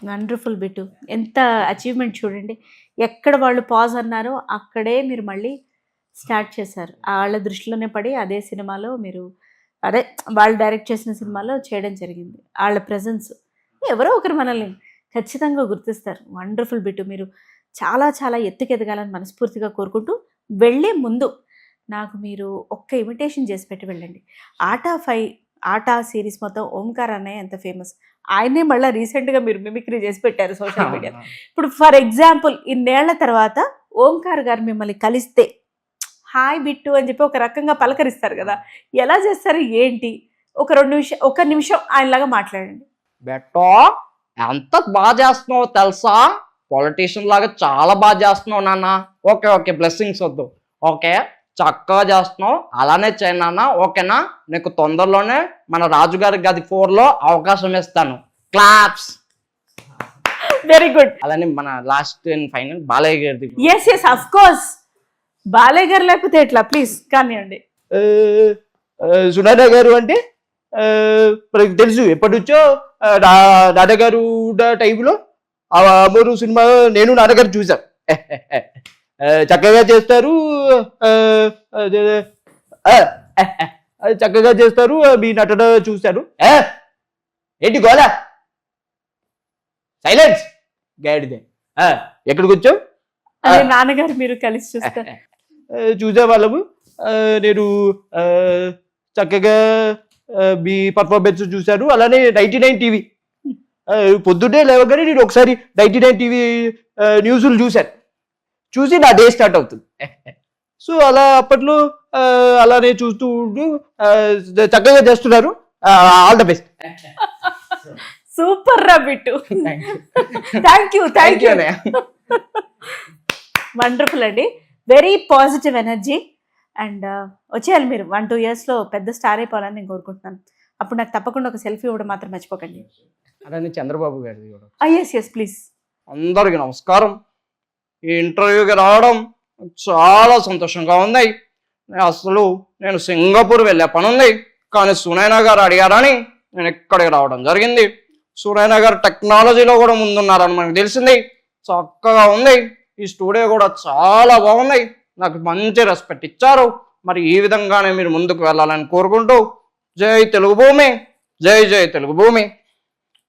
Wonderful bit. ఎంత achievement చూడండి. ఎక్కడ వాళ్ళు పాజ్ అన్నారో అక్కడే మీరు మళ్ళీ స్టార్ట్ చేశారు. ఆళ్ళ దృష్టిలోనే పడి అదే సినిమాలో మీరు అదే వాళ్ళు డైరెక్ట్ చేసిన సినిమాలో చేయడం జరిగింది. ఆళ్ళ ప్రెజెన్స్ ఎవరో ఒకరు మనల్ని ఖచ్చితంగా గుర్తిస్తారు. వండర్ఫుల్ బిట్టు. మీరు చాలా చాలా ఎత్తుకెదగాలని మనస్ఫూర్తిగా కోరుకుంటూ, వెళ్ళే ముందు నాకు మీరు ఒక్క ఇమిటేషన్ చేసి పెట్టి వెళ్ళండి. 'ఆటా' సీరీస్ మొత్తం ఓంకార్ అన్నయ్య ఎంత ఫేమస్. ఆయనే మళ్ళీ రీసెంట్గా మీరు మిమిక్రీ చేసి పెట్టారు సోషల్ మీడియా. ఇప్పుడు ఫర్ ఎగ్జాంపుల్ ఇన్నేళ్ల తర్వాత ఓంకార్ గారు మిమ్మల్ని కలిస్తే హాయ్ బిట్టు అని చెప్పి ఒక రకంగా పలకరిస్తారు కదా, ఎలా చేస్తారు ఏంటి? ఒక నిమిషం ఆయనలాగా మాట్లాడండి. బెట్టో ఎంత బాగా చేస్తున్నావు తెలుసా, పొలిటీషియన్ లాగా చాలా బాగా చేస్తున్నావు నాన్న. ఓకే ఓకే, బ్లెస్సింగ్స్ వద్దు. ఓకే, చక్కగా చేస్తున్నావు, అలానే చేయి నాన్న. ఓకేనా? నీకు తొందరలోనే మన రాజుగారి గది 4లో అవకాశం ఇస్తాను. క్లాప్స్. Very good. అలానే మన లాస్ట్ అండ్ ఫైనల్ బాలయ్య గారిది. Yes yes of course. Balayya garu లేకపోతే ఎట్లా? ప్లీజ్ కానివ్వండి. సునైనా గారు అంటే మనకు తెలుసు ఎప్పటి నుంచో నాన్నగారు టైంలో అమరు సినిమా నేను నాన్నగారు చూసాను. చక్కగా చేస్తారు, చక్కగా చేస్తారు. మీ నటన చూశాను. ఏంటి గోలా? సైలెన్స్ గాడిదే. ఎక్కడికి వచ్చావు? నాన్నగారు మీరు కలిసి చూస్తారు. చూసే వాళ్ళము. నేను చక్కగా మీ పర్ఫార్మెన్స్ చూశాను. అలానే 99 టీవీ పొద్దున్నే లేవగానే నేను ఒకసారి 99 టీవీ న్యూస్లు చూసి నా డే స్టార్ట్ అవుతుంది. సో అలా అప్పట్లో అలానే చూస్తూ ఉంటూ చక్కగా చేస్తున్నారు. All the best. సూపర్ రా బిట్టు. Thank you. వండర్ఫుల్ అండి. Very positive energy. అండ్ వచ్చేయాలి మీరు 1-2 yearsలో పెద్ద స్టార్ అయిపోవాలని నేను కోరుకుంటున్నాను. అప్పుడు నాకు తప్పకుండా ఒక సెల్ఫీ ఇవ్వడం మాత్రం మర్చిపోకండి. అలానే చంద్రబాబు గారిది కూడా. Yes please. అందరికీ నమస్కారం. ఈ ఇంటర్వ్యూకి రావడం చాలా సంతోషంగా ఉంది. నేను సింగపూర్ వెళ్ళే పని ఉంది, కానీ సునైనా గారు అడిగారని నేను ఇక్కడికి రావడం జరిగింది. సునైనా గారు టెక్నాలజీలో కూడా ముందున్నారని మనకు తెలిసింది. చక్కగా ఉంది. ఈ స్టూడియో కూడా చాలా బాగుంది. నాకు మంచి రెస్పెక్ట్ ఇచ్చారు. మరి ఈ విధంగానే మీరు ముందుకు వెళ్ళాలని కోరుకుంటూ, జై తెలుగు భూమి, జై జై తెలుగు భూమి.